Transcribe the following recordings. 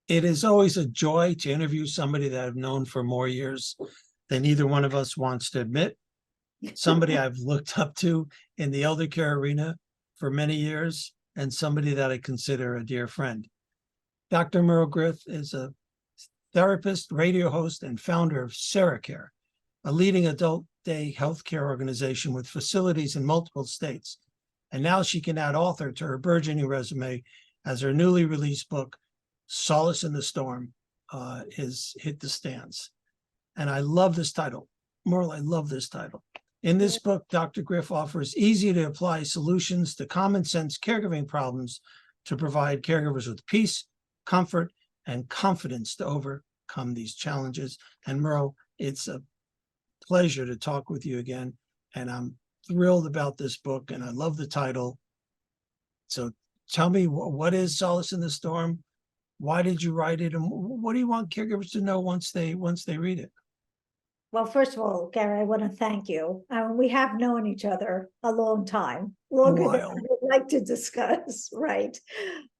It is always a joy to interview somebody that I've known for more years than either one of us wants to admit. Somebody I've looked up to in the elder care arena for many years, and somebody that I consider a dear friend. Dr. Merle Griff is a therapist, radio host, and founder of Care, a leading adult day healthcare organization with facilities in multiple states. And now she can add author to her burgeoning resume as her newly released book, Solace in the Storm, is hit the stands. And I love this title. Merle, I love this title. In this book, Dr. Griff offers easy to apply solutions to common sense caregiving problems to provide caregivers with peace, comfort, and confidence to overcome these challenges. And Merle, it's a pleasure to talk with you again. And I'm thrilled about this book, and I love the title. So tell me, what is Solace in the Storm? Why did you write it? And what do you want caregivers to know once they read it? Well, first of all, Gary, I want to thank you. We have known each other a long time, longer than I would like to discuss, right?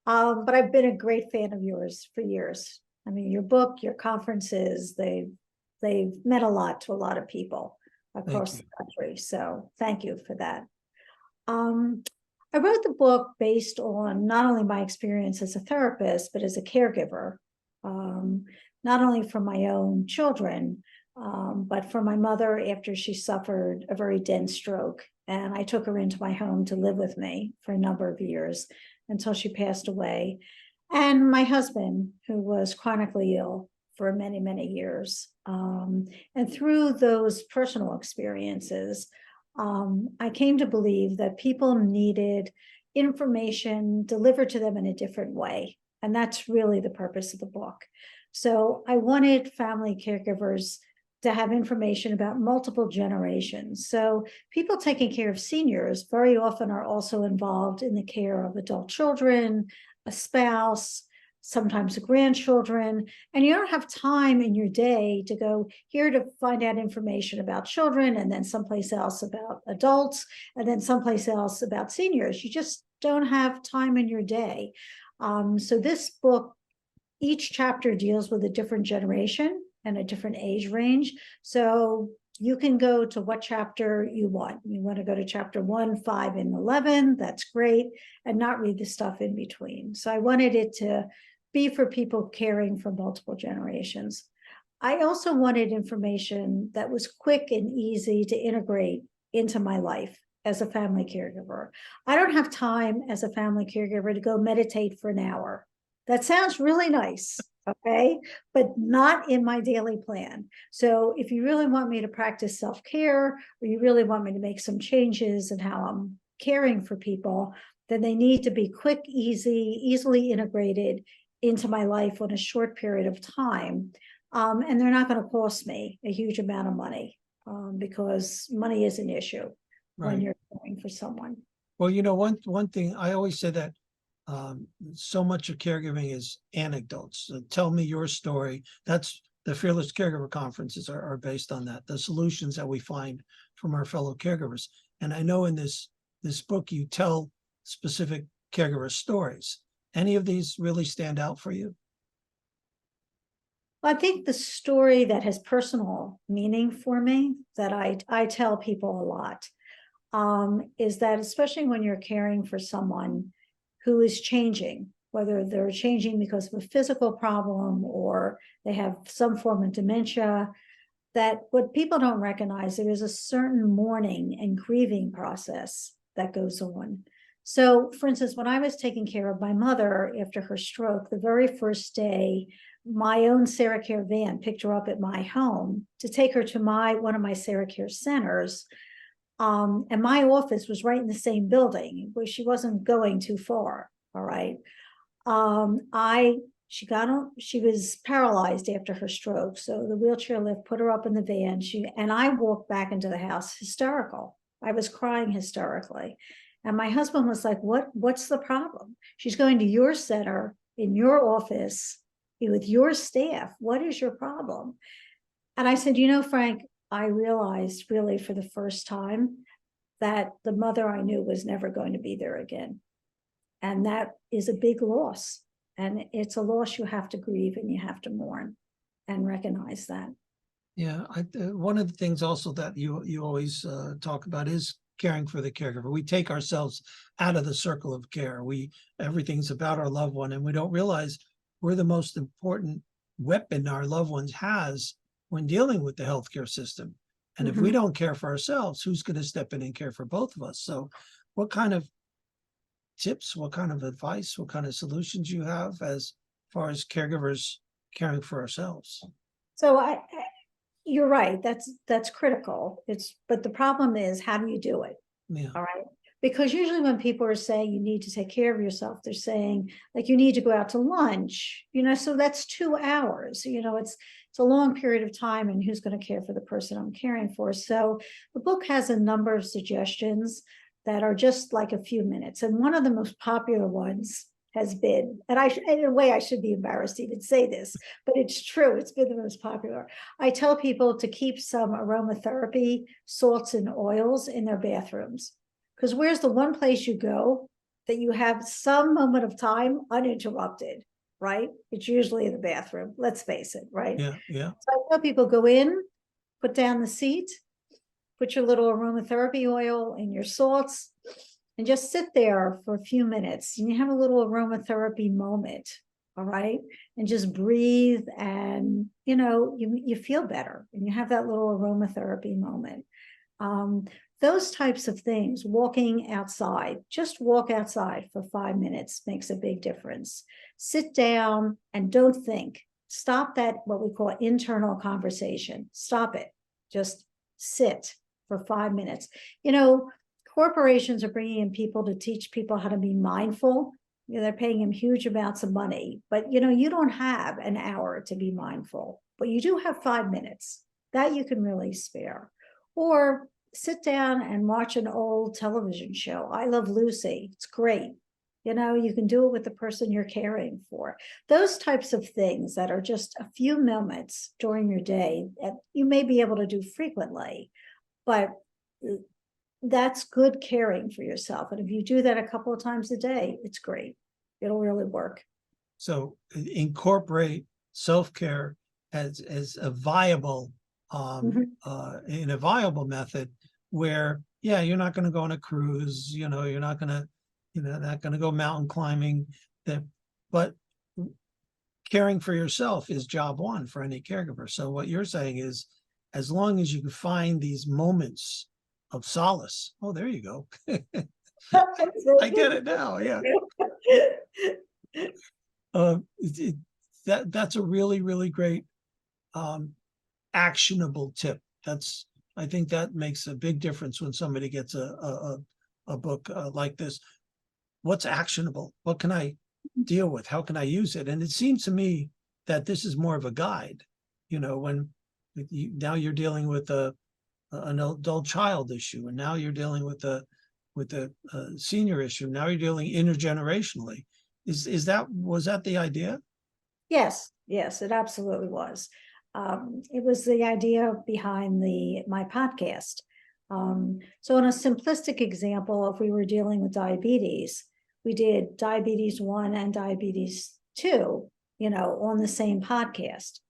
But I've been a great fan of yours for years. I mean, your book, your conferences, they've meant a lot to a lot of people across the country. So thank you for that. I wrote the book based on not only my experience as a therapist, but as a caregiver, not only for my own children, but for my mother after she suffered a very dense stroke. And I took her into my home to live with me for a number of years until she passed away. And my husband, who was chronically ill for many, many years. And through those personal experiences, I came to believe that people needed information delivered to them in a different way. And that's really the purpose of the book. So I wanted family caregivers to have information about multiple generations. So people taking care of seniors very often are also involved in the care of adult children, a spouse, sometimes the grandchildren, and you don't have time in your day to go here to find out information about children and then someplace else about adults and then someplace else about seniors. You just don't have time in your day. So this book, each chapter deals with a different generation and a different age range. So you can go to what chapter you want. You want to go to chapter 1, 5, and 11, that's great, and not read the stuff in between. So I wanted it to be for people caring for multiple generations. I also wanted information that was quick and easy to integrate into my life as a family caregiver. I don't have time as a family caregiver to go meditate for an hour. That sounds really nice, okay, but not in my daily plan. So if you really want me to practice self-care, or you really want me to make some changes in how I'm caring for people, then they need to be quick, easily integrated into my life on a short period of time. And they're not going to cost me a huge amount of money, because money is an issue when you're caring for someone. Well, you know, one thing I always say that so much of caregiving is anecdotes. So tell me your story. That's the Fearless Caregiver Conferences are based on that, the solutions that we find from our fellow caregivers. And I know in this book, you tell specific caregiver stories. Any of these really stand out for you? I think the story that has personal meaning for me, that I tell people a lot, is that especially when you're caring for someone who is changing, whether they're changing because of a physical problem or they have some form of dementia, that what people don't recognize, there is a certain mourning and grieving process that goes on. So, for instance, when I was taking care of my mother after her stroke, the very first day, my own Care van picked her up at my home to take her to one of my Care centers. And my office was right in the same building, where she wasn't going too far. All right. She was paralyzed after her stroke. So the wheelchair lift put her up in the van. And I walked back into the house hysterical. I was crying hysterically. And my husband was like, what's the problem? She's going to your center in your office with your staff. What is your problem? And I said, you know, Frank, I realized really for the first time that the mother I knew was never going to be there again. And that is a big loss. and it's a loss you have to grieve and you have to mourn and recognize that. Yeah, one of the things also that you always talk about is caring for the caregiver. We take ourselves out of the circle of care. Everything's about our loved one, and we don't realize we're the most important weapon our loved ones has when dealing with the healthcare system. And if we don't care for ourselves, who's going to step in and care for both of us? So what kind of tips, what kind of advice, what kind of solutions you have as far as caregivers caring for ourselves? So you're right. That's critical. But the problem is, how do you do it? Yeah. All right. Because usually when people are saying you need to take care of yourself, they're saying like you need to go out to lunch, so that's 2 hours, it's a long period of time, and who's going to care for the person I'm caring for? So the book has a number of suggestions that are just like a few minutes. And one of the most popular ones has been, and in a way I should be embarrassed to even say this, but it's true, it's been the most popular. I tell people to keep some aromatherapy salts and oils in their bathrooms. Because where's the one place you go that you have some moment of time uninterrupted, right? It's usually in the bathroom, let's face it, right? Yeah. So I tell people, go in, put down the seat, put your little aromatherapy oil and your salts, and just sit there for a few minutes. And you have a little aromatherapy moment, all right? And just breathe, and you feel better, and you have that little aromatherapy moment. Those types of things, walking outside, just walk outside for 5 minutes makes a big difference. Sit down and don't think. Stop that, what we call internal conversation. Stop it. Just sit for 5 minutes. Corporations are bringing in people to teach people how to be mindful. They're paying them huge amounts of money, but you don't have an hour to be mindful, but you do have 5 minutes that you can really spare. Or sit down and watch an old television show. I Love Lucy. It's great. You can do it with the person you're caring for. Those types of things that are just a few moments during your day that you may be able to do frequently, but that's good caring for yourself. And if you do that a couple of times a day, it's great. It'll really work. So incorporate self-care as a viable in a viable method where, yeah, you're not going to go on a cruise, you're not going to go mountain climbing, but caring for yourself is job one for any caregiver. So what you're saying is, as long as you can find these moments of solace, oh, there you go. I get it now. Yeah. That's a really, really great actionable tip. I think that makes a big difference when somebody gets a book like this. What's actionable? What can I deal with? How can I use it? And it seems to me that this is more of a guide. When now you're dealing with an adult child issue, and now you're dealing with a senior issue. Now you're dealing intergenerationally. Was that the idea? Yes, it absolutely was. It was the idea behind my podcast. So in a simplistic example, if we were dealing with diabetes, we did diabetes 1 and diabetes 2, on the same podcast,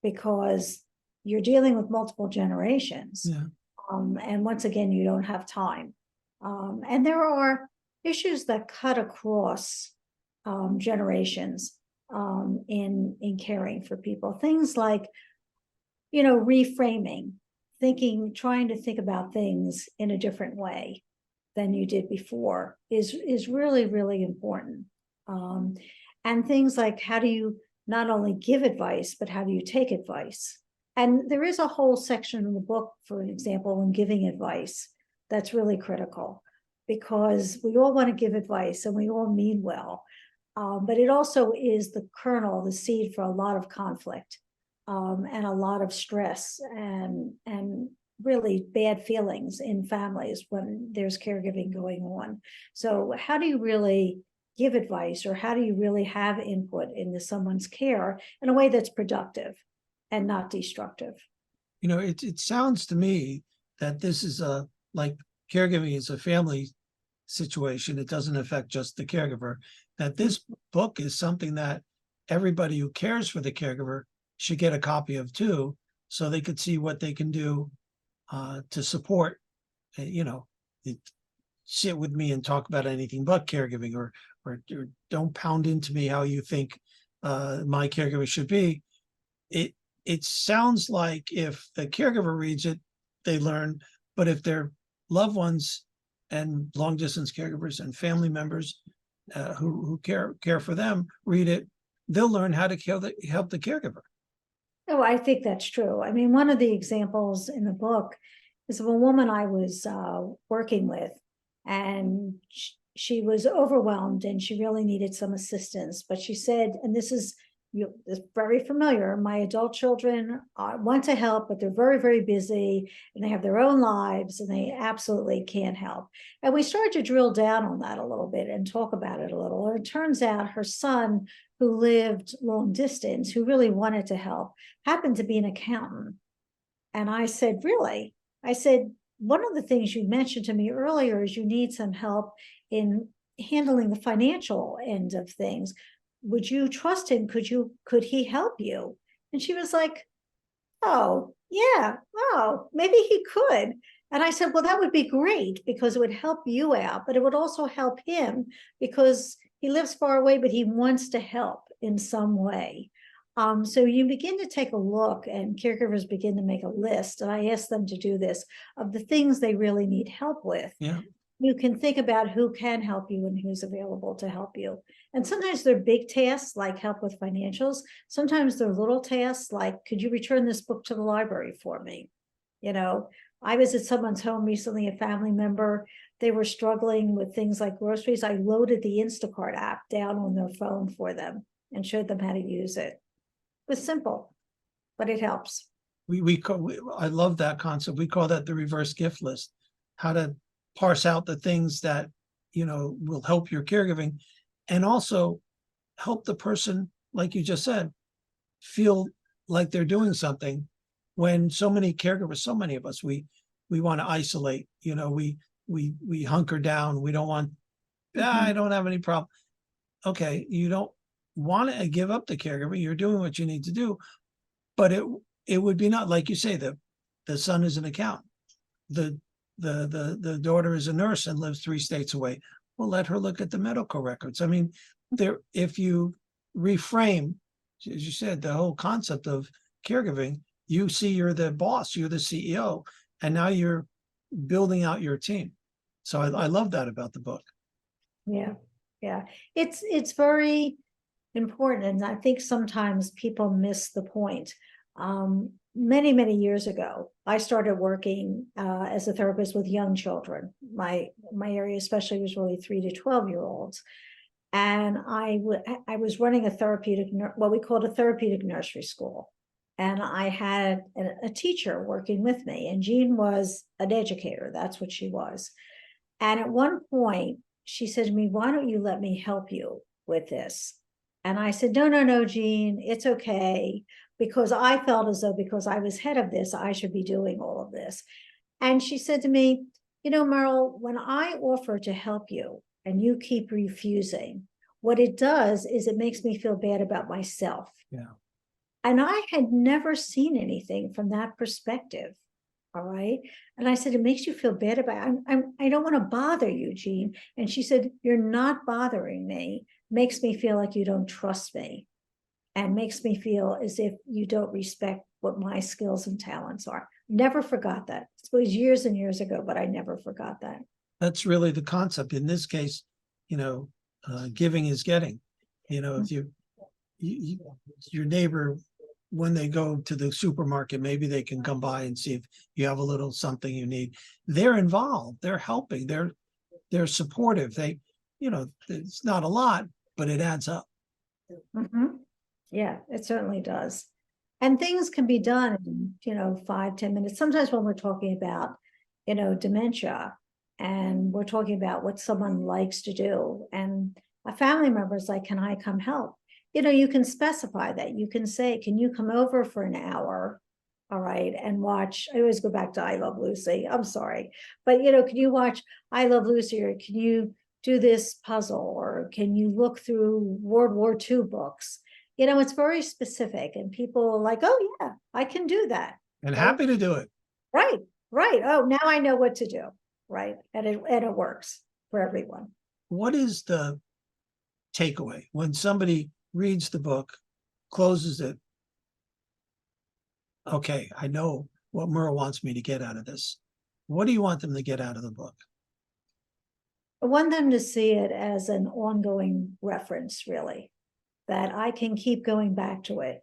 because you're dealing with multiple generations. Yeah. And once again, you don't have time. And there are issues that cut across generations in caring for people. Things like, reframing, trying to think about things in a different way than you did before is really, really important. And things like, how do you not only give advice, but how do you take advice? And there is a whole section in the book, for example, on giving advice that's really critical, because we all want to give advice and we all mean well. But it also is the kernel, the seed for a lot of conflict, and a lot of stress and really bad feelings in families when there's caregiving going on. So how do you really give advice, or how do you really have input into someone's care in a way that's productive and not destructive? It sounds to me that this is like caregiving is a family situation. It doesn't affect just the caregiver. that this book is something that everybody who cares for the caregiver should get a copy of too, so they could see what they can do to support, sit with me and talk about anything but caregiving, or don't pound into me how you think my caregiver should be. It sounds like if the caregiver reads it, they learn, but if their loved ones and long distance caregivers and family members who care for them read it, they'll learn how to help the caregiver. Oh, I think that's true. I mean, one of the examples in the book is of a woman I was working with, and she was overwhelmed and she really needed some assistance. But she said, and this is very familiar, my adult children want to help, but they're very, very busy and they have their own lives and they absolutely can't help. And we started to drill down on that a little bit and talk about it a little. And it turns out her son, who lived long distance, who really wanted to help, happened to be an accountant. And I said, really? I said, one of the things you mentioned to me earlier is you need some help in handling the financial end of things. Would you trust him? Could he help you? And she was like, oh, yeah, oh, maybe he could. And I said, well, that would be great because it would help you out, but it would also help him because he lives far away, but he wants to help in some way. So you begin to take a look, and caregivers begin to make a list, and I ask them to do this, of the things they really need help with. Yeah. You can think about who can help you and who's available to help you. And sometimes they're big tasks like help with financials. Sometimes they're little tasks like, could you return this book to the library for me? I was at someone's home recently, a family member. They were struggling with things like groceries. I loaded the Instacart app down on their phone for them and showed them how to use it. It was simple, but it helps. I love that concept. We call that the reverse gift list. How to parse out the things that will help your caregiving, and also help the person, like you just said, feel like they're doing something. When so many caregivers, so many of us, we want to isolate. We hunker down. We don't want. I don't have any problem. Okay, you don't want to give up the caregiver. You're doing what you need to do, but it would be not like you say that the son is an accountant. The daughter is a nurse and lives 3 states away. Well, let her look at the medical records. I mean, if you reframe, as you said, the whole concept of caregiving, you see you're the boss, you're the CEO, and now you're building out your team. So I love that about the book. Yeah. It's very important, and I think sometimes people miss the point. Many years ago, I started working as a therapist with young children. My area especially was really 3 to 12-year-olds, and I was running a therapeutic, what we called a therapeutic nursery school, and I had a teacher working with me, and Jean was an educator. That's what she was. And at one point, she said to me, "Why don't you let me help you with this?" And I said, no, Jean, it's okay. Because I felt as though because I was head of this, I should be doing all of this. And she said to me, Merle, when I offer to help you and you keep refusing, what it does is it makes me feel bad about myself. Yeah. And I had never seen anything from that perspective. All right. And I said, it makes you feel bad about I don't want to bother you, Jean. And she said, you're not bothering me. Makes me feel like you don't trust me, and makes me feel as if you don't respect what my skills and talents are. Never forgot that. It was years and years ago, but I never forgot that. That's really the concept. In this case, giving is getting. If your neighbor, when they go to the supermarket, maybe they can come by and see if you have a little something you need. They're involved. They're helping. They're supportive. It's not a lot, but it adds up. Yeah, it certainly does. And things can be done in 5-10 minutes. Sometimes when we're talking about dementia, and we're talking about what someone likes to do, and a family member is like, can I come help? You can specify that. You can say, can you come over for an hour? All right, and watch. I always go back to I Love Lucy. I'm sorry, but can you watch I Love Lucy, or can you do this puzzle, or can you look through World War II books? You know, it's very specific, and people are like, oh yeah, I can do that. And Right? happy to do it. Right, right. Oh, now I know what to do. Right. And it works for everyone. What is the takeaway when somebody reads the book, closes it? Okay, I know what Merle wants me to get out of this. What do you want them to get out of the book? I want them to see it as an ongoing reference, really, that I can keep going back to it.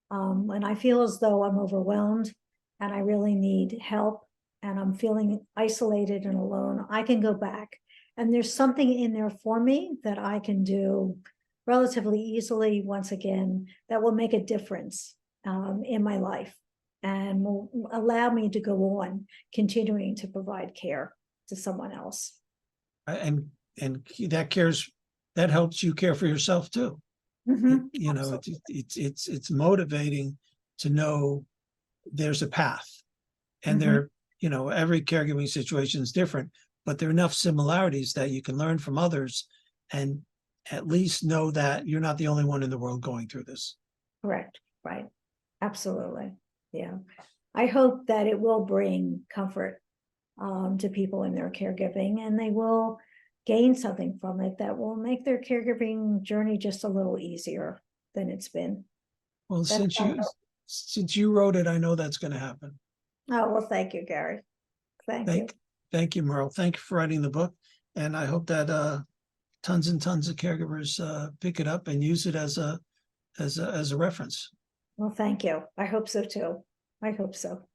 When I feel as though I'm overwhelmed and I really need help and I'm feeling isolated and alone, I can go back. And there's something in there for me that I can do relatively easily, once again, that will make a difference in my life and will allow me to go on continuing to provide care to someone else. And that helps you care for yourself too. You know, it's motivating to know there's a path, and there, you know, every caregiving situation is different, but there are enough similarities that you can learn from others and at least know that you're not the only one in the world going through this. Correct. Right. Absolutely. Yeah. I hope that it will bring comfort to people in their caregiving, and they will gain something from it that will make their caregiving journey just a little easier than it's been. Well, since you wrote it, I know that's going to happen. Oh, well, thank you, Gary. Thank you, Merle. Thank you for writing the book. And I hope that tons and tons of caregivers pick it up and use it as a reference. Well, thank you. I hope so too. I hope so.